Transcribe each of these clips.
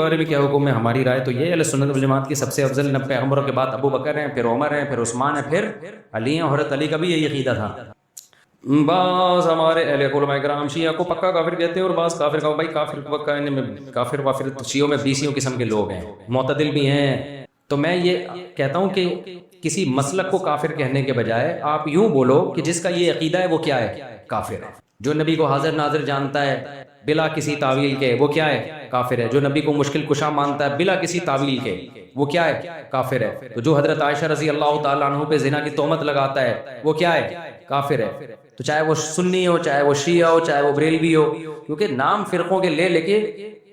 بارے میں کیا حکم ہے؟ ہماری رائے تو یہ ہے، اہل سنت والجماعت کی سب سے افضل 90 پیغمبروں کے بعد ابو بکر ہیں، پھر عمر ہیں، پھر عثمان ہیں، پھر علی ہیں۔ حضرت علی کا بھی یہی عقیدہ تھا۔ بعض ہمارے اہل علماء کرام شیعہ کو پکا کافر کہتے ہیں، اور بعض کافر کا بھائی کافر پکا کافر وافر شیعوں میں 20 قسم کے لوگ ہیں، معتدل بھی ہیں۔ تو میں یہ کہتا ہوں کہ کسی مسلک کو کافر کہنے کے بجائے آپ یوں بولو کہ جس کا یہ عقیدہ ہے وہ کیا ہے؟ کافر ہے۔ جو نبی کو حاضر ناظر جانتا ہے بلا کسی تعویل کے، وہ کیا ہے؟ کافر ہے۔ جو نبی کو مشکل کشا مانتا ہے بلا کسی تعویل کے، وہ کیا ہے؟ کافر ہے۔ تو جو حضرت عائشہ رضی اللہ تعالیٰ عنہ پہ زنا کی تہمت لگاتا ہے وہ کیا ہے؟ کافر ہے۔ تو چاہے وہ سنی ہو، چاہے وہ شیعہ ہو، چاہے وہ بریلوی ہو، کیونکہ نام فرقوں کے لے کے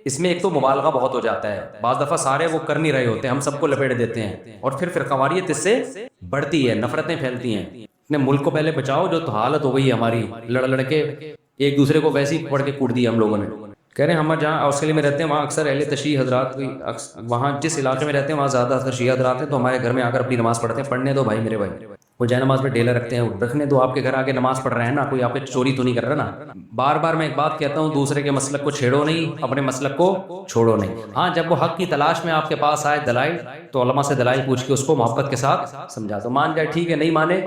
اس میں ایک تو مبالغہ بہت ہو جاتا ہے، بعض دفعہ سارے وہ کر نہیں رہے ہوتے، ہم سب کو لپیٹ دیتے ہیں، اور پھر فرقواریت اس سے بڑھتی ہے، نفرتیں پھیلتی ہیں۔ اپنے ملک کو پہلے بچاؤ، جو تو حالت ہو گئی ہے ہماری، لڑ کے ایک دوسرے کو ویسے ہی پڑھ کے کوٹ دیا ہم لوگوں نے۔ کہہ رہے ہیں ہم جہاں آسٹریلیا میں رہتے ہیں وہاں اکثر اہل تشیع حضرات، وہاں جس علاقے میں رہتے ہیں وہاں زیادہ اکثر شیعہ حضرات ہیں، تو ہمارے گھر میں آ کر اپنی نماز پڑھتے ہیں۔ پڑھنے دو بھائی میرے بھائی، وہ جائے نماز میں ڈیلا رکھتے ہیں، رکھنے دو، آپ کے گھر آ کے نماز پڑھ رہے ہیں نا، کوئی آپ کے چوری تو نہیں کر رہا نا۔ بار بار میں ایک بات کہتا ہوں، دوسرے کے مسلک کو چھیڑو نہیں، اپنے مسلک کو چھوڑو نہیں۔ ہاں جب وہ حق کی تلاش میں آپ کے پاس آئے دلائل، تو علماء سے دلائل پوچھ کے اس کو محبت کے ساتھ سمجھا دو، مان جائے ٹھیک ہے، نہیں مانے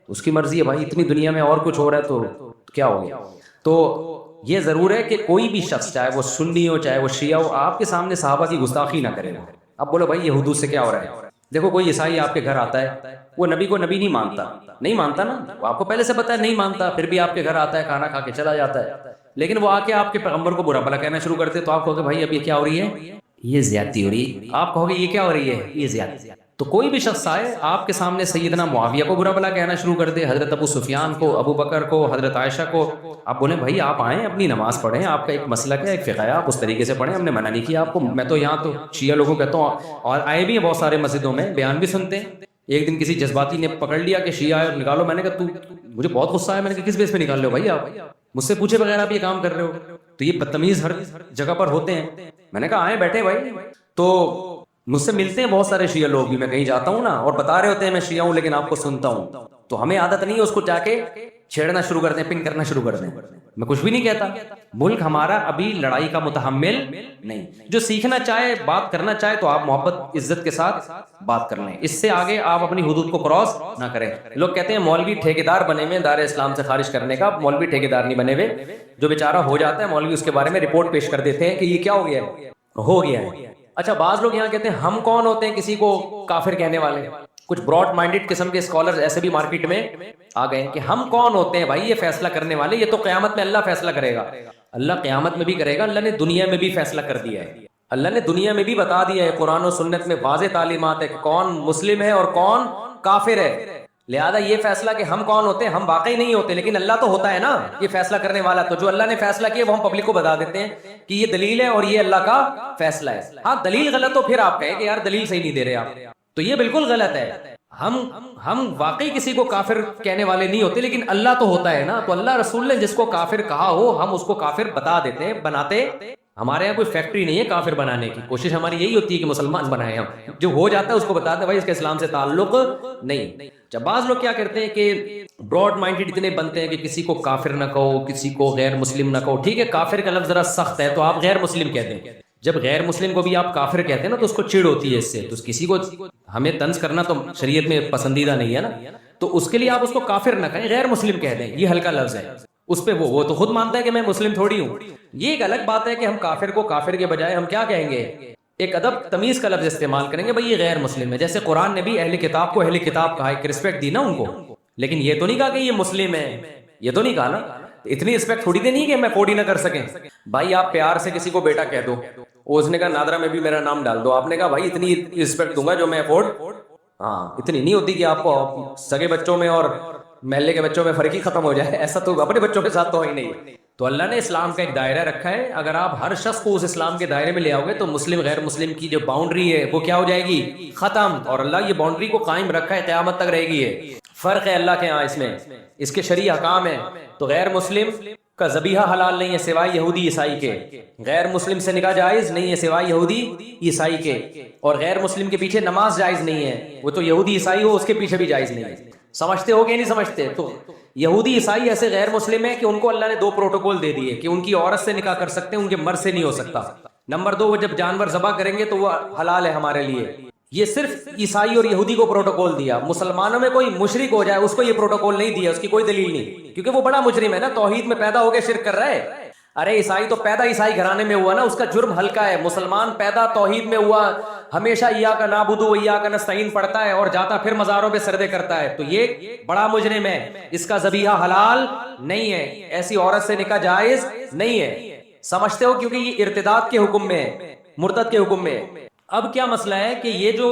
اس کی مرضی ہے بھائی، اتنی دنیا میں اور کچھ ہو رہا ہے تو کیا ہو گیا۔ تو یہ ضرور ہے کہ کوئی بھی شخص چاہے وہ سنی ہو چاہے وہ شیعہ ہو، آپ کے سامنے صحابہ کی گستاخی نہ کرے۔ اب بولو بھائی یہ حدود سے کیا ہو رہا ہے؟ دیکھو کوئی عیسائی آپ کے گھر آتا ہے، وہ نبی کو نبی نہیں مانتا نا، وہ آپ کو پہلے سے پتا ہے نہیں مانتا، پھر بھی آپ کے گھر آتا ہے، کھانا کھا کے چلا جاتا ہے، لیکن وہ آ کے آپ کے پیغمبر کو برا بھلا کہنا شروع کرتے، تو آپ کہو گے بھائی اب یہ کیا ہو رہی ہے؟ یہ زیادتی ہو رہی ہے۔ آپ کہو گے یہ کیا ہو رہی ہے؟ یہ زیادتی۔ تو کوئی بھی شخص آئے آپ کے سامنے سیدنا معاویہ کو برا بھلا کہنا شروع کر دے، حضرت ابو سفیان کو، ابو بکر کو، حضرت عائشہ کو، آپ بولیں بھائی آپ آئیں اپنی نماز پڑھیں، آپ کا ایک مسلک ہے، ایک فقہ ہے، آپ اس طریقے سے پڑھیں، ہم نے منع نہیں کیا آپ کو۔ میں تو یہاں تو شیعہ لوگوں کہتا ہوں، اور آئے بھی ہیں بہت سارے مسجدوں میں، بیان بھی سنتے ہیں۔ ایک دن کسی جذباتی نے پکڑ لیا کہ شیعہ ہے نکالو، میں نے کہا تو مجھے بہت غصہ آیا، میں نے کہا کس بیس پہ نکال رہے ہو بھائی، آپ مجھ سے پوچھے بغیر آپ یہ کام کر رہے ہو؟ تو یہ بدتمیز ہر جگہ پر ہوتے ہیں۔ میں نے کہا آئیں بیٹھے بھائی، تو مجھ سے ملتے ہیں بہت سارے شیعہ لوگ بھی، میں کہیں جاتا ہوں نا اور بتا رہے ہوتے ہیں میں شیعہ ہوں لیکن آپ کو سنتا ہوں، تو ہمیں عادت نہیں ہے اس کو جا کے چھیڑنا شروع کر دیں، پنگ کرنا شروع کر دیں۔ میں کچھ بھی نہیں کہتا، ملک ہمارا ابھی لڑائی کا متحمل نہیں۔ جو سیکھنا چاہے بات کرنا چاہے تو آپ محبت عزت کے ساتھ بات کر لیں، اس سے آگے آپ اپنی حدود کو کراس نہ کریں۔ لوگ کہتے ہیں مولوی ٹھیکیدار بنے ہوئے دار اسلام سے خارج کرنے کا، مولوی ٹھیکیدار نہیں بنے ہوئے، جو بیچارہ ہو جاتا ہے مولوی اس کے بارے میں رپورٹ پیش کر دیتے ہیں کہ یہ کیا ہو گیا ہے، ہو گیا ہے۔ اچھا بعض لوگ یہاں کہتے ہیں ہم کون ہوتے ہیں کسی کو کافر کہنے والے؟ کچھ براڈ مائنڈڈ قسم کے اسکالرز ایسے بھی مارکیٹ میں آ گئے ہیں کہ ہم کون ہوتے ہیں بھائی یہ فیصلہ کرنے والے، یہ تو قیامت میں اللہ فیصلہ کرے گا۔ اللہ قیامت میں بھی کرے گا، اللہ نے دنیا میں بھی فیصلہ کر دیا ہے، اللہ نے دنیا میں بھی بتا دیا ہے، قرآن و سنت میں واضح تعلیمات ہے کہ کون مسلم ہے اور کون کافر ہے۔ لہذا یہ فیصلہ کہ ہم کون ہوتے ہیں، ہم واقعی نہیں ہوتے، لیکن اللہ تو ہوتا ہے نا یہ فیصلہ کرنے والا، تو جو اللہ نے فیصلہ کیا وہ ہم پبلک کو بتا دیتے ہیں کہ یہ دلیل ہے اور یہ اللہ کا فیصلہ ہے۔ ہاں دلیل غلط تو پھر آپ کہیں کہ یار دلیل صحیح نہیں دے رہے آپ، تو یہ بالکل غلط ہے۔ ہم واقعی کسی کو کافر کہنے والے نہیں ہوتے، لیکن اللہ تو ہوتا ہے نا، تو اللہ رسول نے جس کو کافر کہا ہو ہم اس کو کافر بتا دیتے ہیں، بناتے۔ ہمارے یہاں کوئی فیکٹری نہیں ہے کافر بنانے کی، کوشش ہماری یہی ہوتی ہے کہ مسلمان بنائیں، ہم جو ہو جاتا ہے اس کو بتاتے ہیں بھائی اس کے اسلام سے تعلق نہیں۔ جب بعض لوگ کیا کرتے ہیں کہ براڈ مائنڈڈ اتنے بنتے ہیں کہ کسی کو کافر نہ کہو، کسی کو غیر مسلم نہ کہو، ٹھیک ہے کافر کا لفظ ذرا سخت ہے تو آپ غیر مسلم کہتے ہیں، جب غیر مسلم کو بھی آپ کافر کہتے ہیں نا تو اس کو چڑ ہوتی ہے اس سے، تو کسی کو ہمیں طنز کرنا تو شریعت میں پسندیدہ نہیں ہے نا، تو اس کے لیے آپ اس کو کافر نہ کہیں، غیر مسلم کہہ دیں، یہ ہلکا لفظ ہے۔ اس پہ وہ تو خود مانتا ہے کہ میں مسلم تھوڑی ہوں۔ یہ ایک الگ بات ہے کہ ہم کافر کو کافر کے بجائے ہم کیا کہیں گے، ایک ادب تمیز کا لفظ استعمال کریں گے، بھائی یہ غیر مسلم ہے، جیسے قرآن نے بھی اہل کتاب کو اہل کتاب کہا، ایک رسپیکٹ دی نا ان کو، لیکن یہ تو نہیں کہا کہ یہ مسلم ہے، یہ تو نہیں کہا نا، اتنی رسپیکٹ تھوڑی دینی کہ ہم افورڈ ہی نہ کر سکیں۔ بھائی آپ پیار سے کسی کو بیٹا کہہ دو، اس نے کہا نادرا میں بھی میرا نام ڈال دو، آپ نے کہا بھائی اتنی رسپیکٹ دوں گا جو میں افورڈ، ہاں اتنی نہیں ہوتی کہ آپ کو سگے بچوں میں اور محلے کے بچوں میں فرق ہی ختم ہو جائے، ایسا تو اپنے بچوں کے ساتھ تو ہی نہیں۔ تو اللہ نے اسلام کا ایک دائرہ رکھا ہے، اگر آپ ہر شخص کو اس اسلام کے دائرے میں لے آؤ گے تو مسلم غیر مسلم کی جو باؤنڈری ہے وہ کیا ہو جائے گی، ختم، اور اللہ یہ باؤنڈری کو قائم رکھا ہے، قیامت تک رہے گی۔ یہ فرق ہے اللہ کے ہاں، اس میں اس کے شرعی احکام ہیں، تو غیر مسلم کا ذبیحہ حلال نہیں ہے سوائے یہودی عیسائی کے، غیر مسلم سے نکاح جائز نہیں ہے سوائے یہودی عیسائی کے، اور غیر مسلم کے پیچھے نماز جائز نہیں ہے، وہ تو یہودی عیسائی ہو اس کے پیچھے بھی جائز نہیں ہے۔ سمجھتے ہو کہ نہیں سمجھتے؟ تو یہودی عیسائی ایسے غیر مسلم ہیں کہ ان کو اللہ نے 2 پروٹوکول دے دیے کہ ان کی عورت سے نکاح کر سکتے ہیں، ان کے مرد سے نہیں ہو سکتا، نمبر 2 وہ جب جانور ذبح کریں گے تو وہ حلال ہے ہمارے لیے. یہ صرف عیسائی اور یہودی کو پروٹوکول دیا. مسلمانوں میں کوئی مشرک ہو جائے اس کو یہ پروٹوکول نہیں دیا, اس کی کوئی دلیل نہیں, کیونکہ وہ بڑا مجرم ہے نا, توحید میں پیدا ہو کے شرک کر رہا ہے. ارے عیسائی تو پیدا عیسائی گھرانے میں ہوا نا, اس کا جرم ہلکا ہے. مسلمان پیدا توحید میں ہوا, ہمیشہ ایاک نعبد و ایاک نستعین پڑھتا ہے اور جاتا پھر مزاروں پہ سجدے کرتا ہے, تو یہ بڑا مجرم ہے. اس کا ذبیحہ حلال نہیں ہے, ایسی عورت سے نکاح جائز نہیں ہے. سمجھتے ہو, کیونکہ یہ ارتداد کے حکم میں ہے, مرتد کے حکم میں. اب کیا مسئلہ ہے کہ یہ جو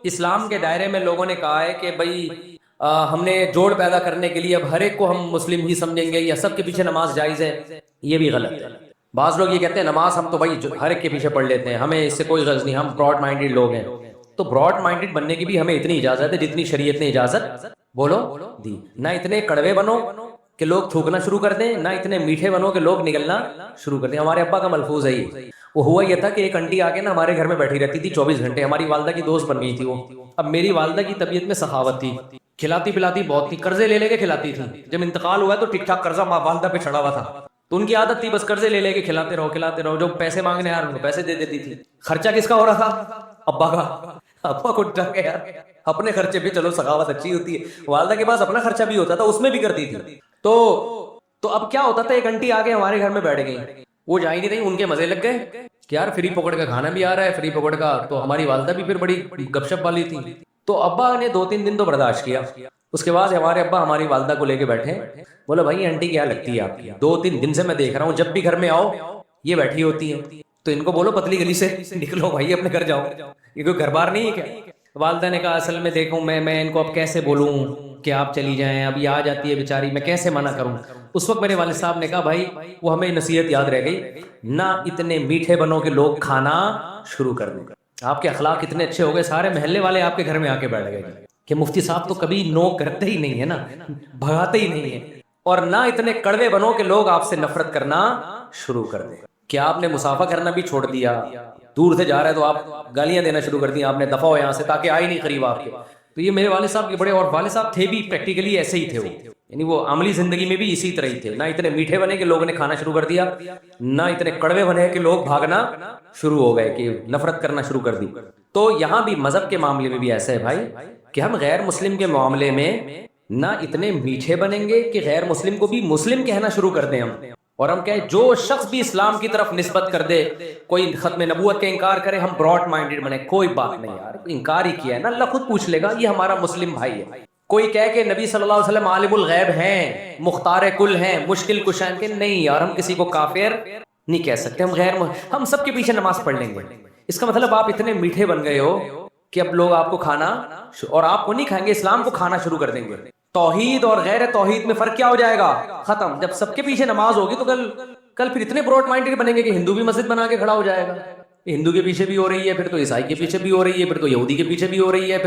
اسلام کے دائرے میں لوگوں نے کہا ہے کہ بھائی ہم نے جوڑ پیدا کرنے کے لیے اب ہر ایک کو ہم مسلم ہی سمجھیں گے یا سب کے پیچھے نماز جائز ہے, یہ بھی غلط ہے. بعض لوگ یہ کہتے ہیں نماز ہم تو بھائی ہر ایک کے پیچھے پڑھ لیتے ہیں, ہمیں اس سے کوئی غرض نہیں, ہم براڈ مائنڈیڈ لوگ ہیں. تو براڈ مائنڈیڈ بننے کی بھی ہمیں اتنی اجازت ہے جتنی شریعت نے اجازت بولو دی. نہ اتنے کڑوے بنو کہ لوگ تھوکنا شروع کر دیں, نہ اتنے میٹھے بنو کہ لوگ نگلنا شروع کر دیں. ہمارے ابا کا ملفوظ ہے یہ. وہ ہوا یہ تھا کہ ایک انٹی آ کے نا ہمارے گھر میں بیٹھی رہتی تھی 24 گھنٹے, ہماری والدہ کی دوست بن گئی تھی وہ. اب میری والدہ کی طبیعت میں سخاوت تھی, کھلاتی پلاتی بہت تھی, قرضے لے لے کے کھلاتی تھی. جب انتقال ہوا تو ٹھیک ٹھاک قرضہ والدہ پہ چڑھا ہوا تھا, تو ان کی عادت تھی بس قرضے لے لے کے کھلاتے رہو. جو پیسے مانگنے یار ان کو پیسے دے دیتی تھی. خرچہ کس کا ہو رہا تھا؟ ابا کا. ابا کو ڈر گیا یار, اپنے خرچے بھی چلو سخاوت اچھی ہوتی ہے. والدہ کے پاس اپنا خرچہ بھی ہوتا تھا, اس میں بھی کرتی تھی. تو اب کیا ہوتا تھا, ایک انٹی آگے ہمارے گھر میں بیٹھ گئی, وہ جا ہی نہیں رہی, ان کے مزے لگ گئے کہ یار فری پکڑ کا کھانا بھی آ رہا ہے, فری پکڑ کا. تو ہماری والدہ بھی پھر بڑی گپ شپ والی تھی, تو ابا نے 2-3 دن تو برداشت کیا. اس کے بعد ہمارے ابا ہماری والدہ کو لے کے بیٹھے, بولا بھائی آنٹی کیا لگتی ہے آپ کی, 2-3 دن سے میں دیکھ رہا ہوں جب بھی گھر میں آؤ یہ بیٹھی ہوتی ہے, تو ان کو بولو پتلی گلی سے نکلو بھائی, اپنے گھر جاؤ, یہ کوئی گھر بار نہیں ہے کیا؟ والدہ نے کہا اصل میں دیکھوں میں ان کو اب کیسے بولوں کہ آپ چلی جائیں, اب یہ آ جاتی ہے بیچاری, میں کیسے منع کروں. اس وقت میرے والد صاحب نے کہا بھائی وہ ہمیں نصیحت یاد رہ گئی, نہ اتنے میٹھے بنو کہ لوگ کھانا شروع کر دیں. آپ کے اخلاق اتنے اچھے ہو گئے, سارے محلے والے آپ کے گھر میں آ کے بیٹھ گئے کہ مفتی صاحب تو کبھی نو کرتے ہی نہیں ہے نا, بھگاتے ہی نہیں ہے. اور نہ اتنے کڑوے بنو کہ لوگ آپ سے نفرت کرنا شروع کر دیں. کیا آپ نے مسافہ کرنا بھی چھوڑ دیا, دور سے جا رہا ہے تو آپ گالیاں دینا شروع کر دیا, آپ نے دفعہ ہو یہاں سے تاکہ آئی نہیں قریب آپ کے. تو یہ میرے والد صاحب کے بڑے, اور والد صاحب تھے بھی پریکٹیکلی ایسے ہی تھے وہ, یعنی وہ عملی زندگی میں بھی اسی طرح ہی تھے. نہ اتنے میٹھے بنے کہ لوگوں نے کھانا شروع کر دیا, نہ اتنے کڑوے بنے کہ لوگ بھاگنا شروع ہو گئے کہ نفرت کرنا شروع کر دی. تو یہاں بھی مذہب کے معاملے میں بھی ایسا ہے بھائی کہ ہم غیر مسلم کے معاملے میں نہ اتنے میٹھے بنیں گے کہ غیر مسلم کو بھی مسلم کہنا شروع کر دیں ہم. اور ہم کہیں جو شخص بھی اسلام کی طرف نسبت کر دے, کوئی ختم نبوت کا انکار کرے, ہم براڈ مائنڈیڈ بنے. کوئی بات نہیں یار, انکار ہی کیا ہے نا, اللہ خود پوچھ لے گا, یہ ہمارا مسلم بھائی ہے. کوئی کہے کہ نبی صلی اللہ علیہ وسلم عالم الغیب ہیں, مختار کل ہیں, مشکل کشا ہیں, کہ نہیں یار ہم کسی کو کافر نہیں کہہ سکتے, ہم سب کے پیچھے نماز پڑھ لیں گے. اس کا مطلب آپ اتنے میٹھے بن گئے ہو کہ اب لوگ آپ کو کھانا, اور آپ کو نہیں کھائیں گے, اسلام کو کھانا شروع کر دیں گے. توحید اور غیر توحید میں فرق کیا ہو جائے گا؟ ختم. جب سب کے پیچھے نماز ہوگی تو کل پھر اتنے براڈ مائنڈیڈ بنیں گے کہ ہندو بھی مسجد بنا کے کھڑا ہو جائے گا. ہندو کے پیچھے بھی ہو رہی ہے, پھر تو عیسائی کے پیچھے بھی ہو رہی ہے, پھر تو یہودی کے پیچھے بھی ہو رہی ہے,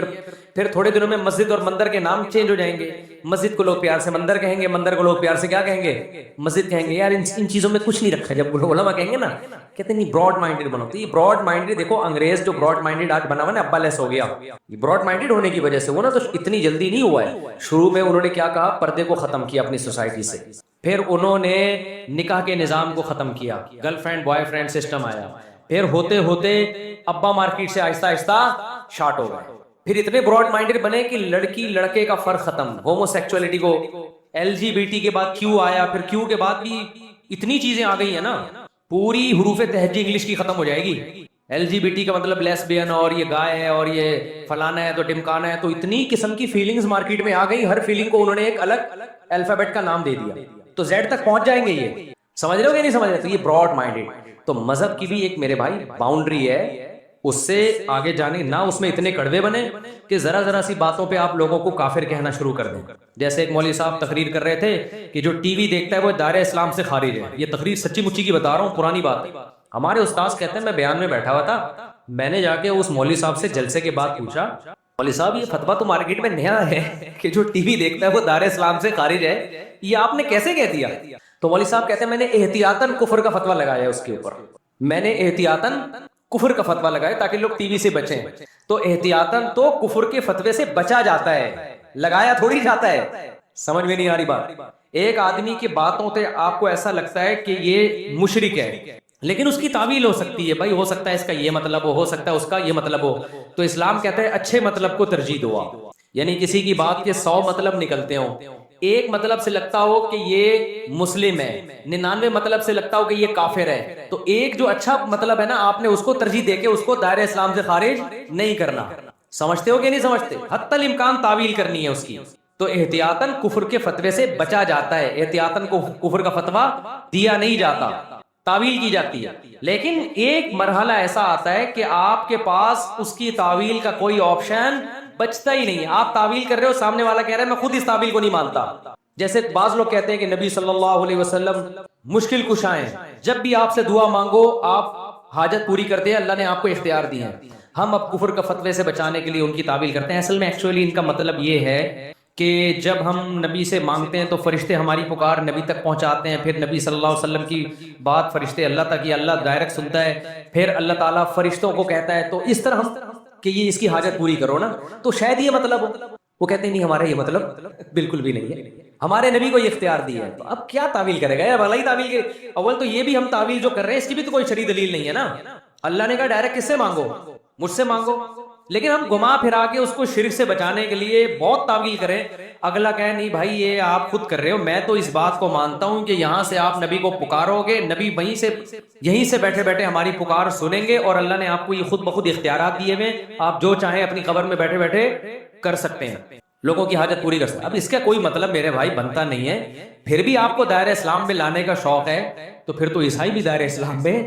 پھر تھوڑے دنوں میں مسجد اور مندر کے نام چینج ہو جائیں گے. مسجد کو لوگ پیار سے مندر کہیں گے, مندر کو لوگ پیار سے کیا کہیں گے؟ مسجد کہیں گے. یار ان چیزوں میں کچھ نہیں رکھا. جب علماء کہیں گے نا, کہتے نہیں براڈ مائنڈیڈ بنو. تو یہ براڈ مائنڈیڈ دیکھو, انگریز جو براڈ مائنڈیڈ آج بنا ہوا نا, ابا لیس ہو گیا, یہ براڈ مائنڈیڈ ہونے کی وجہ سے. وہ نا تو اتنی جلدی نہیں ہوا ہے. شروع میں انہوں نے کیا کہا, پردے کو ختم کیا اپنی سوسائٹی سے, پھر انہوں نے نکاح کے نظام کو ختم کیا, girl friend boy friend system آیا, پھر ہوتے ہوتے ابا مارکیٹ سے آہستہ آہستہ شارٹ ہو گئے. پھر اتنے براڈ مائنڈیڈ بنے کہ لڑکی لڑکے کا فرق ختم, ہومو سیکچولیٹی کو, ایل جی بی ٹی کے بعد کیو آیا, پھر کیو کے بعد بھی اتنی چیزیں آ گئی ہیں نا, پوری حروف تہجی انگلش کی ختم ہو جائے گی. ایل جی بی ٹی کا مطلب لیسبین, اور یہ گائے ہے, اور یہ فلانا ہے تو ڈمکانا ہے. تو اتنی قسم کی فیلنگز مارکیٹ میں آ گئی, ہر فیلنگ کو انہوں نے ایک الگ الفابیٹ کا نام دے دیا. تو زیڈ تک پہنچ جائیں گے, یہ سمجھ رہے ہو کہ نہیں سمجھ رہے؟ تو یہ براڈ مائنڈیڈ. تو مذہب کی بھی ایک میرے بھائی باؤنڈری ہے, اس سے آگے جانے نہ, اس میں اتنے کڑوے بنے کہ ذرا ذرا سی باتوں پہ آپ لوگوں کو کافر کہنا شروع کر دیں. جیسے ایک مولوی صاحب تقریر کر رہے تھے کہ جو ٹی وی دیکھتا ہے وہ دائرہ اسلام سے خارج ہے. یہ تقریر سچی مچی کی بتا رہا ہوں, پرانی بات ہے. ہمارے استاذ کہتے ہیں میں بیان میں بیٹھا ہوا تھا, میں نے جا کے اس مولوی صاحب سے جلسے کے بعد پوچھا, مولوی صاحب یہ فتویٰ تو مارکیٹ میں نیا ہے کہ جو ٹی وی دیکھتا ہے وہ دائرہ اسلام سے خارج ہے, یہ آپ نے کیسے کہہ دیا؟ تو مولوی صاحب کہتے ہیں میں نے احتیاطاً کفر کا فتویٰ لگایا اس کے اوپر, میں نے احتیاطاً کفر کا فتویٰ لگایا تاکہ لوگ ٹی وی سے بچیں. تو احتیاطاً تو کفر کے فتوے سے بچا جاتا ہے, لگایا تھوڑی جاتا ہے. سمجھ میں نہیں آ رہی بات؟ ایک آدمی کی باتوں سے آپ کو ایسا لگتا ہے کہ یہ مشرک ہے, لیکن اس کی تعویل ہو سکتی ہے، بھائی ہو سکتا ہے اس کا یہ مطلب ہو سکتا ہے اس کا یہ مطلب ہو. تو اسلام کہتا ہے اچھے مطلب کو ترجیح دو آپ. یعنی کسی کی بات کے 100 مطلب نکلتے ہوں، ایک مطلب سے لگتا ہو کہ یہ مسلم ہے، 99 مطلب سے لگتا ہو کہ یہ کافر ہے، تو ایک جو اچھا مطلب ہے نا، آپ نے اس کو ترجیح دے کے اس کو دائرہ اسلام سے خارج نہیں کرنا. سمجھتے ہو کہ نہیں سمجھتے؟ حتی الامکان تعویل کرنی ہے اس کی. تو احتیاطاً کفر کے فتوے سے بچا جاتا ہے، احتیاطاً کو کفر کا فتویٰ دیا نہیں جاتا، تعویل کی جاتی ہے. لیکن ایک مرحلہ ایسا آتا ہے کہ آپ کے پاس اس کی تعویل کا کوئی آپشن بچتا ہی نہیں ہے. آپ تعویل کر رہے ہو، سامنے والا کہہ رہا ہے میں خود اس تعویل کو نہیں مانتا. جیسے بعض لوگ کہتے ہیں کہ نبی صلی اللہ علیہ وسلم مشکل کشا ہیں، جب بھی آپ سے دعا مانگو آپ حاجت پوری کرتے ہیں، اللہ نے آپ کو اختیار دی ہے. ہم اب کفر کا فتوے سے بچانے کے لیے ان کی تعویل کرتے ہیں. اصل میں ایکچولی ان کا مطلب یہ ہے کہ جب ہم نبی سے مانگتے ہیں تو فرشتے ہماری پکار نبی تک پہنچاتے ہیں، پھر نبی صلی اللہ علیہ وسلم کی بات فرشتے اللہ تک، یہ اللہ ڈائریکٹ سنتا ہے، پھر اللہ تعالیٰ فرشتوں کو کہتا ہے. تو اس طرح ہم کہ یہ اس کی حاجت پوری کرو نا، تو شاید یہ مطلب ہو. وہ کہتے ہیں نہیں، ہمارا یہ مطلب بالکل بھی نہیں ہے، ہمارے نبی کو یہ اختیار دیا ہے. تو اب کیا تعویل کرے گا یا بھلا ہی تعویل کے. اول تو یہ بھی ہم تعویل جو کر رہے ہیں اس کی بھی تو کوئی شرعی دلیل نہیں ہے نا. اللہ نے کہا ڈائریکٹ کس سے مانگو؟ مجھ سے مانگو. لیکن ہم گھما پھرا کے اس کو شرک سے بچانے کے لیے بہت تعویل کریں. اگلا کہے نہیں بھائی یہ آپ خود کر رہے ہو، میں تو اس بات کو مانتا ہوں کہ یہاں سے آپ نبی کو پکارو گے، نبی وہیں سے یہیں سے بیٹھے بیٹھے ہماری پکار سنیں گے، اور اللہ نے آپ کو یہ خود بخود اختیارات دیے ہوئے، آپ جو چاہیں اپنی قبر میں بیٹھے بیٹھے کر سکتے ہیں، لوگوں کی حاجت پوری کر سکتے ہیں. اب اس کا کوئی مطلب میرے بھائی بنتا نہیں ہے. پھر بھی آپ کو دائرہ اسلام میں لانے کا شوق ہے تو پھر تو عیسائی بھی دائرہ اسلام میں.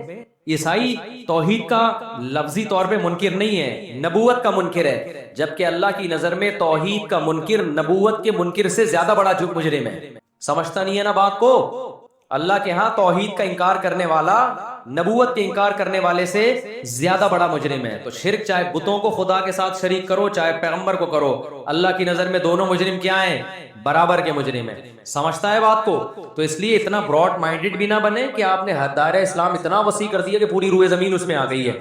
عیسائی توحید کا لفظی طور پہ منکر نہیں ہے، نبوت کا منکر ہے، جبکہ اللہ کی نظر میں توحید کا منکر نبوت کے منکر سے زیادہ بڑا مجرم ہے. سمجھتا نہیں ہے نا بات کو. اللہ کے ہاں توحید کا انکار کرنے والا نبوت کے انکار کرنے والے سے زیادہ بڑا مجرم ہے. تو شرک چاہے بتوں کو خدا کے ساتھ شریک کرو چاہے پیغمبر کو کرو، اللہ کی نظر میں دونوں مجرم کیا ہیں؟ برابر کے مجرم ہیں. سمجھتا ہے بات کو. تو اس لیے اتنا براڈ مائنڈڈ بھی نہ بنے کہ آپ نے دائرہ اسلام اتنا وسیع کر دیا کہ پوری روئے زمین اس میں آ گئی ہے،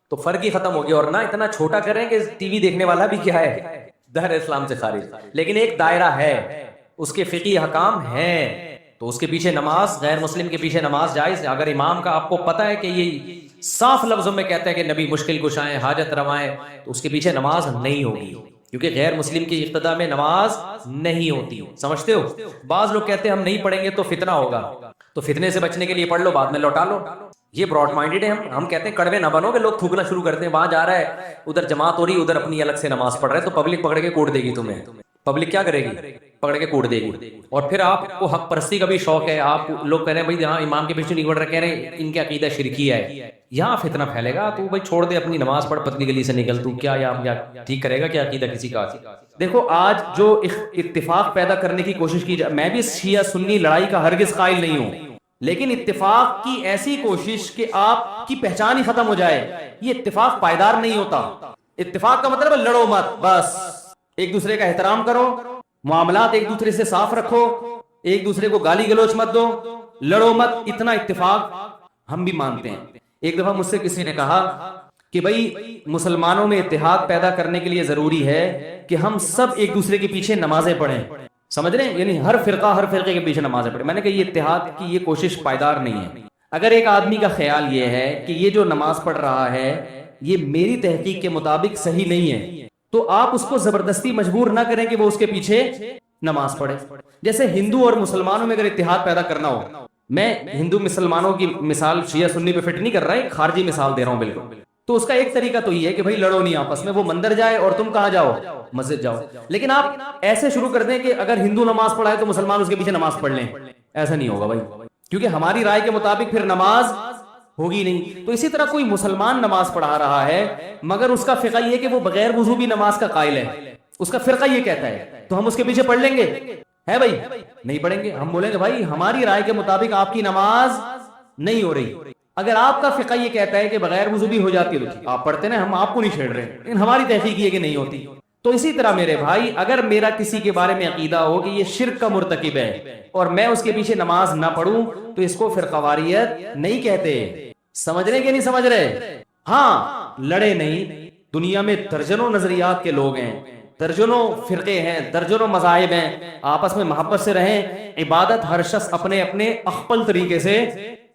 تو فرق ہی ختم ہو گیا. اور نہ اتنا چھوٹا کریں کہ ٹی وی دیکھنے والا بھی کیا ہے؟ دائرہ اسلام سے خارج. لیکن ایک دائرہ ہے، اس کے فقہی حکام ہیں، تو اس کے پیچھے نماز، غیر مسلم کے پیچھے نماز جائز ہے. اگر امام کا آپ کو پتہ ہے کہ یہ صاف لفظوں میں کہتا ہے کہ نبی مشکل کشائیں، حاجت روائیں، تو اس کے پیچھے نماز نہیں ہوگی، کیونکہ غیر مسلم کی اقتداء میں نماز نہیں ہوتی. سمجھتے ہو؟ بعض لوگ کہتے ہیں ہم نہیں پڑھیں گے تو فتنہ ہوگا، تو فتنے سے بچنے کے لیے پڑھ لو، بعد میں لوٹا لو. یہ براڈ مائنڈڈ ہے. ہم کہتے ہیں کڑوے نہ بنو کہ لوگ تھوکنا شروع کرتے ہیں، وہاں جا رہا ہے ادھر جماعت ہو رہی، ادھر اپنی الگ سے نماز پڑھ رہے ہیں، تو پبلک پکڑ کے کوٹ دے گی تمہیں. پبلک کیا کرے گی؟ پکڑ کے کوٹ دے گی. اور پھر آپ کو حق پرستی کا بھی شوق ہے، آپ لوگ کہہ رہے ہیں بھائی ہاں امام کے پیچھے نہیں پڑھ رہے، کہہ رہے ہیں ان کے عقیدہ شرکیہ ہے، یہاں فتنہ پھیلے گا. تو بھائی چھوڑ دے، اپنی نماز پڑھ، پتلی گلی سے نکل. تو کیا ٹھیک کرے گا کیا عقیدہ کسی کا؟ دیکھو آج جو اتفاق پیدا کرنے کی کوشش کی جائے، میں بھی شیعہ سنی لڑائی کا ہرگز قائل نہیں ہوں، لیکن اتفاق کی ایسی کوشش کہ آپ کی پہچان ہی ختم ہو جائے، یہ اتفاق پائیدار نہیں ہوتا. اتفاق کا مطلب ہے لڑو مت، بس ایک دوسرے کا احترام کرو، معاملات ایک دوسرے سے صاف رکھو، ایک دوسرے کو گالی گلوچ مت دو، لڑو مت. اتنا اتفاق ہم بھی مانتے ہیں. ایک دفعہ مجھ سے کسی نے کہا کہ بھائی مسلمانوں میں اتحاد پیدا کرنے کے لیے ضروری ہے کہ ہم سب ایک دوسرے کے پیچھے نمازیں پڑھیں. سمجھ رہے ہیں؟ یعنی ہر فرقے کے پیچھے نمازیں پڑھیں. میں نے کہا یہ اتحاد کی یہ کوشش پائیدار نہیں ہے. اگر ایک آدمی کا خیال یہ ہے کہ یہ جو نماز پڑھ رہا ہے یہ میری تحقیق کے مطابق صحیح نہیں ہے، تو آپ اس کو زبردستی مجبور نہ کریں کہ وہ اس کے پیچھے نماز پڑھے. جیسے ہندو اور مسلمانوں میں اگر اتحاد پیدا کرنا ہو، میں ہندو مسلمانوں کی مثال شیعہ سنی پہ فٹ نہیں کر رہا، ایک خارجی مثال دے رہا ہوں بالکل. تو اس کا ایک طریقہ تو یہ ہے کہ بھائی لڑو نہیں آپس میں، وہ مندر جائے اور تم کہاں جاؤ؟ مسجد جاؤ. لیکن آپ ایسے شروع کر دیں کہ اگر ہندو نماز پڑھائے تو مسلمان اس کے پیچھے نماز پڑھ لیں، ایسا نہیں ہوگا بھائی، کیونکہ ہماری رائے کے مطابق پھر نماز ہوگی نہیں. تو اسی طرح کوئی مسلمان نماز پڑھا رہا ہے مگر اس کا فقہ یہ کہ وہ بغیر وضو بھی نماز کا قائل ہے، اس کا فرقہ یہ کہتا ہے، تو ہم اس کے پیچھے پڑھ لیں گے؟ ہے بھائی نہیں پڑھیں گے. ہم بولیں گے بھائی ہماری رائے کے مطابق آپ کی نماز نہیں ہو رہی. اگر آپ کا فقہ یہ کہتا ہے کہ بغیر وضو بھی ہو جاتی ہے تو آپ پڑھتے ہیں، ہم آپ کو نہیں چھیڑ رہے، لیکن ہماری تحقیق یہ کہ نہیں ہوتی. تو اسی طرح میرے بھائی اگر میرا کسی کے بارے میں عقیدہ ہو کہ یہ شرک کا مرتکب ہے اور میں اس کے پیچھے نماز نہ پڑھوں تو اس کو فرقہ واریت نہیں کہتے. سمجھ رہے کہ نہیں سمجھ رہے؟ ہاں لڑے نہیں. دنیا میں درجنوں نظریات کے لوگ ہیں، درجنوں فرقے ہیں، درجنوں مذاہب ہیں، آپس میں محبت سے رہیں. عبادت ہر شخص اپنے اپنے اخپل طریقے سے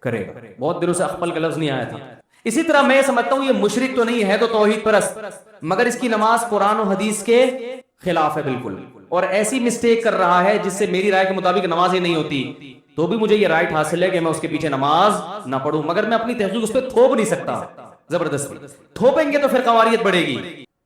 کرے گا. بہت دنوں سے اخپل کا لفظ نہیں آیا تھا. اسی طرح میں سمجھتا ہوں یہ مشرک تو نہیں ہے تو توحید پرست، مگر اس کی نماز قرآن و حدیث کے خلاف ہے بالکل، اور ایسی مسٹیک کر رہا ہے جس سے میری رائے کے مطابق نماز ہی نہیں ہوتی. تو بھی مجھے یہ رائٹ حاصل ہے کہ میں اس کے پیچھے نماز نہ پڑھوں، مگر میں اپنی تحقیق اس پہ تھوپ نہیں سکتا زبردستی. تھوپیں گے تو پھر قواریت بڑھے گی.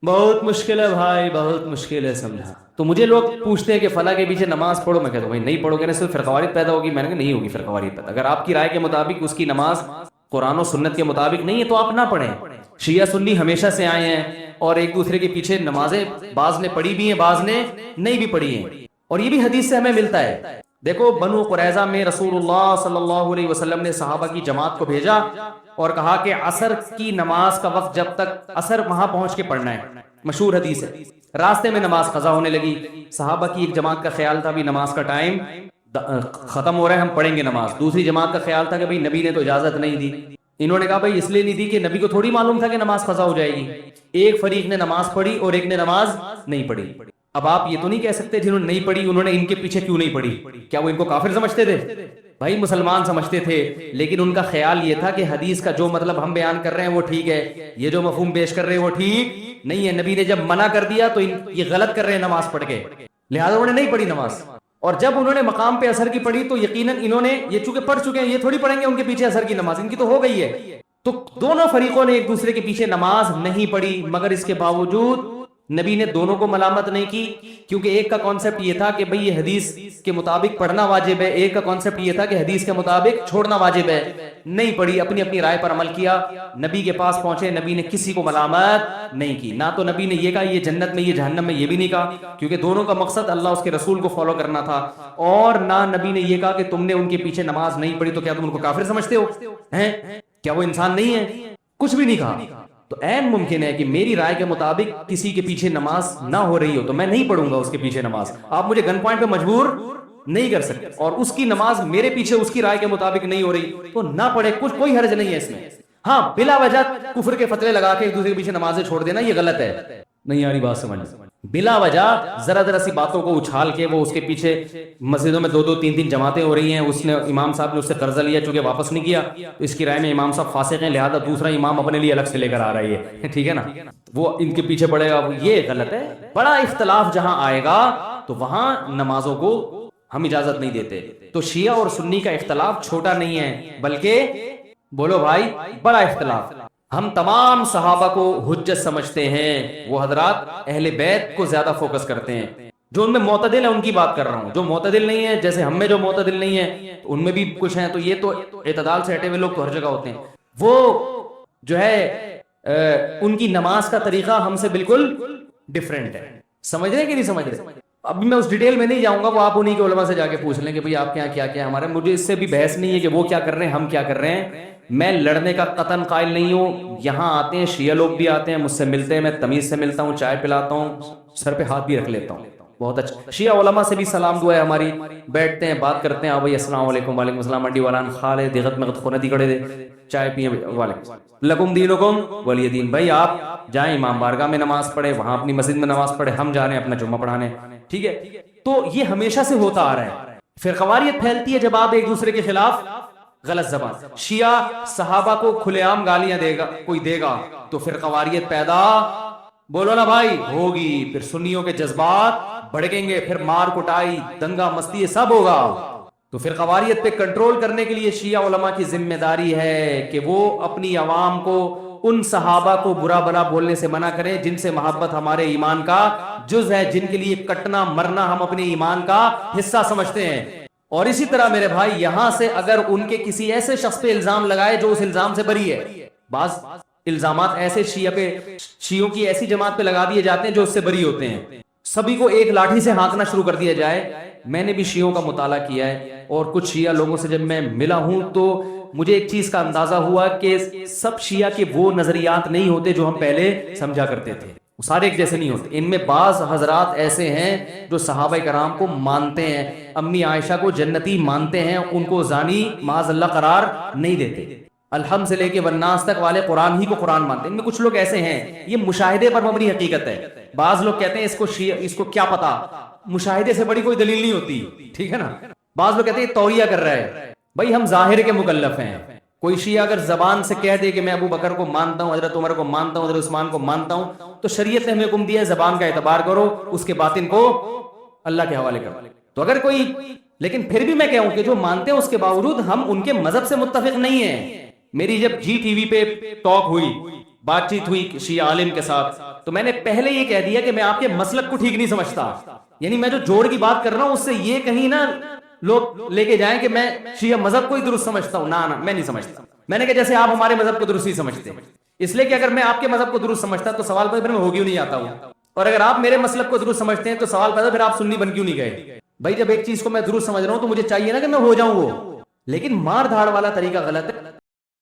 بہت مشکل ہے بھائی، بہت مشکل ہے سمجھا. تو مجھے لوگ پوچھتے ہیں کہ فلاں کے پیچھے نماز پڑھو، میں کہتا ہوں بھائی نہیں پڑھو گے نا صرف فرقواریت پیدا ہوگی. میں نے کہا نہیں ہوگی فرقواریت پیدا. اگر آپ کی رائے کے مطابق اس کی نماز قرآن و سنت کے مطابق نہیں ہے تو آپ نہ پڑھیں. شیعہ سنی ہمیشہ سے آئے ہیں اور ایک دوسرے کے پیچھے نمازیں بعض نے پڑھی بھی ہیں بعض نے نہیں بھی پڑھی ہیں، اور یہ بھی حدیث سے ہمیں ملتا ہے. دیکھو بنو قریظہ میں رسول اللہ صلی اللہ علیہ وسلم نے صحابہ کی جماعت کو بھیجا اور کہا کہ عصر کی نماز کا وقت جب تک عصر وہاں پہنچ کے پڑھنا ہے. مشہور حدیث ہے. راستے میں نماز قضا ہونے لگی. صحابہ کی ایک جماعت کا خیال تھا بھی نماز کا ٹائم ختم ہو رہا ہے ہم پڑھیں گے نماز. دوسری جماعت کا خیال تھا کہ بھئی نبی نے تو اجازت نہیں دی. انہوں نے کہا بھئی اس لیے نہیں دی کہ نبی کو تھوڑی معلوم تھا کہ نماز قضا ہو جائے گی. ایک فریق نے نماز پڑھی اور ایک نے نماز نہیں پڑھی. اب آپ یہ تو نہیں کہہ سکتے جنہوں نے نہیں پڑھی انہوں نے ان کے پیچھے کیوں نہیں پڑھی. کیا وہ ان کو کافر سمجھتے تھے؟ بھائی مسلمان سمجھتے تھے، لیکن ان کا خیال یہ تھا کہ حدیث کا جو مطلب ہم بیان کر رہے ہیں وہ ٹھیک ہے، یہ جو مفہوم پیش کر رہے ہیں وہ ٹھیک نہیں ہے. نبی نے جب منع کر دیا تو یہ غلط کر رہے ہیں نماز پڑھ کے، لہٰذا انہوں نے نہیں پڑھی نماز. اور جب انہوں نے مقام پہ عصر کی پڑھی تو یقیناً انہوں نے یہ چونکہ پڑھ چکے ہیں یہ تھوڑی پڑھیں گے ان کے پیچھے عصر کی نماز، ان کی تو ہو گئی ہے. تو دونوں فریقوں نے ایک دوسرے کے پیچھے نماز نہیں پڑھی، مگر اس کے باوجود نبی نے دونوں کو ملامت نہیں کی، کیونکہ ایک کا کانسیپٹ یہ تھا کہ بھئی یہ حدیث کے مطابق پڑھنا واجب ہے، ایک کا کانسیپٹ یہ تھا کہ حدیث کے مطابق چھوڑنا واجب ہے. نہیں پڑھی، اپنی اپنی رائے پر عمل کیا. نبی کے پاس پہنچے، نبی نے کسی کو ملامت نہیں کی. نہ تو نبی نے یہ کہا یہ جنت میں یہ جہنم میں، یہ بھی نہیں کہا، کیونکہ دونوں کا مقصد اللہ اس کے رسول کو فالو کرنا تھا. اور نہ نبی نے یہ کہا کہ تم نے ان کے پیچھے نماز نہیں پڑھی تو کیا تم ان کو کافر سمجھتے ہو ہیں؟ کیا وہ انسان نہیں ہے؟ کچھ بھی نہیں کہا. تو عین ممکن ہے کہ میری رائے کے مطابق کسی کے پیچھے نماز نہ ہو رہی ہو تو میں نہیں پڑھوں گا اس کے پیچھے نماز. آپ مجھے گن پوائنٹ پہ مجبور نہیں کر سکتے، اور اس کی نماز میرے پیچھے اس کی رائے کے مطابق نہیں ہو رہی تو نہ پڑھے، کچھ کوئی حرج نہیں ہے اس میں. ہاں بلا وجہ کفر کے فتوے لگا کے ایک دوسرے کے پیچھے نمازیں چھوڑ دینا یہ غلط ہے. نہیں آ رہی بات سمجھ؟ بلا وجہ ذرا ذرا سی باتوں کو اچھال کے وہ اس کے پیچھے مسجدوں میں 2-2 3-3 جماعتیں ہو رہی ہیں. اس نے امام صاحب نے اس سے قرضہ لیا چونکہ واپس نہیں کیا تو اس کی رائے میں امام صاحب فاسق ہیں، لہذا دوسرا امام اپنے لیے الگ سے لے کر آ رہی ہے. ٹھیک ہے نا، وہ ان کے پیچھے پڑے گا، یہ غلط ہے. بڑا اختلاف جہاں آئے گا تو وہاں نمازوں کو ہم اجازت نہیں دیتے. تو شیعہ اور سنی کا اختلاف چھوٹا نہیں ہے بلکہ بولو بھائی بڑا اختلاف. ہم تمام صحابہ کو حجت سمجھتے ہیں، وہ حضرات اہل بیت کو زیادہ فوکس کرتے ہیں. جو ان میں معتدل ہیں ان کی بات کر رہا ہوں، جو معتدل نہیں ہے جیسے ہم میں جو معتدل نہیں ہے ان میں بھی کچھ ہیں، تو یہ تو اعتدال سے ہٹے ہوئے لوگ تو ہر جگہ ہوتے ہیں. وہ جو ہے ان کی نماز کا طریقہ ہم سے بالکل ڈیفرنٹ ہے. سمجھ رہے کہ نہیں سمجھ رہے؟ ابھی میں اس ڈیٹیل میں نہیں جاؤں گا، وہ آپ انہی کے علماء سے جا کے پوچھ لیں کہ بھئی آپ کے یہاں کیا کیا. ہمارے مجھے اس سے بھی بحث نہیں ہے کہ وہ کیا کر رہے ہیں ہم کیا کر رہے ہیں. میں لڑنے کا قطن قائل نہیں ہوں. یہاں آتے ہیں شیعہ لوگ بھی آتے ہیں، مجھ سے ملتے ہیں، میں تمیز سے ملتا ہوں، چائے پلاتا ہوں، سر پہ ہاتھ بھی رکھ لیتا ہوں. بہت اچھا. شیعہ علماء سے بھی سلام دعا ہے ہماری، بیٹھتے ہیں بات کرتے ہیں. بھائی السلام علیکم. وعلیکم السلام. منڈی والان خالے دیغت میں خونہ دی کڑے دے چائے پییں. وعلیکم لکم دینکم ولی دین. بھائی آپ جائیں امام بارگاہ میں نماز پڑھے، وہاں اپنی مسجد میں نماز پڑھے، ہم جا رہے ہیں اپنا جمعہ پڑھانے. ٹھیک ہے، تو یہ ہمیشہ سے ہوتا آ رہا ہے. فرقواریت پھیلتی ہے جب آپ ایک دوسرے کے خلاف غلط زبان. شیعہ صحابہ کو کھلے عام گالیاں دے گا، کوئی دے گا تو فرقواریت پیدا بولو نا بھائی ہوگی. پھر سنیوں کے جذبات بڑھیں گے، پھر مار کٹائی دنگا مستی یہ سب ہوگا. تو فرقواریت پہ کنٹرول کرنے کے لیے شیعہ علماء کی ذمہ داری ہے کہ وہ اپنی عوام کو ان صحابہ کو برا بھلا بولنے سے منع کریں جن سے محبت ہمارے ایمان کا جز ہے، جن کے لیے کٹنا مرنا ہم اپنے ایمان کا حصہ سمجھتے ہیں. اور اسی طرح میرے بھائی یہاں سے اگر ان کے کسی ایسے شخص پہ الزام لگائے جو اس الزام سے بری ہے، بعض الزامات ایسے شیعوں کی ایسی جماعت پہ لگا دیے جاتے ہیں جو اس سے بری ہوتے ہیں، سبھی کو ایک لاٹھی سے ہانکنا شروع کر دیا جائے. میں نے بھی شیعوں کا مطالعہ کیا ہے اور کچھ شیعہ لوگوں سے جب میں ملا ہوں تو مجھے ایک چیز کا اندازہ ہوا کہ سب شیعہ کے وہ نظریات نہیں ہوتے جو ہم پہلے سمجھا کرتے تھے. سارے ایک جیسے نہیں ہوتے. ان میں بعض حضرات ایسے ہیں جو صحابہ کرام کو مانتے ہیں، امی عائشہ کو جنتی مانتے ہیں، ان کو زانی معاذ اللہ قرار نہیں دیتے. الحمد سے لے کے والناس تک والے قرآن ہی کو قرآن مانتے ہیں. ان میں کچھ لوگ ایسے ہیں، یہ مشاہدے پر مبنی حقیقت ہے. بعض لوگ کہتے ہیں اس کو کیا پتا، مشاہدے سے بڑی کوئی دلیل نہیں ہوتی. ٹھیک ہے نا. بعض لوگ کہتے ہیں توریہ کر رہا ہے، بھائی ہم ظاہر کے مکلف ہیں. کوئی شیعہ اگر زبان سے کہہ دے کہ میں ابو بکر کو مانتا ہوں، حضرت عمر کو مانتا ہوں، حضرت عثمان کو مانتا ہوں، تو شریعت نے ہمیں حکم دیا ہے زبان کا اعتبار کرو، اس کے باطن کو اللہ کے حوالے کرو. تو اگر کوئی، لیکن پھر بھی میں کہوں کہ جو مانتے ہیں اس کے باوجود ہم ان کے مذہب سے متفق نہیں ہیں. میری جب جی ٹی وی پہ ٹاک ہوئی، بات چیت ہوئی شیعہ عالم کے ساتھ، تو میں نے پہلے یہ کہہ دیا کہ میں آپ کے مسلک کو ٹھیک نہیں سمجھتا. یعنی میں جو جوڑ کی بات کر رہا ہوں اس سے یہ کہیں نہ لوگ لے کے جائیں کہ میں شیعہ مذہب کو ہی درست سمجھتا ہوں. نہ میں نہیں سمجھتا. میں نے کہا جیسے آپ ہمارے مذہب کو درست ہی سمجھتے ہیں، اس لیے کہ اگر میں آپ کے مذہب کو درست سمجھتا تو سوال پھر میں ہو کیوں نہیں آتا ہوں، اور اگر آپ میرے مسلک کو درست سمجھتے ہیں تو سوال پیدا پھر آپ سنی بن کیوں نہیں گئے. بھائی جب ایک چیز کو میں درست سمجھ رہا ہوں تو مجھے چاہیے نا کہ میں ہو جاؤں وہ. لیکن مار دھاڑ والا طریقہ غلط ہے.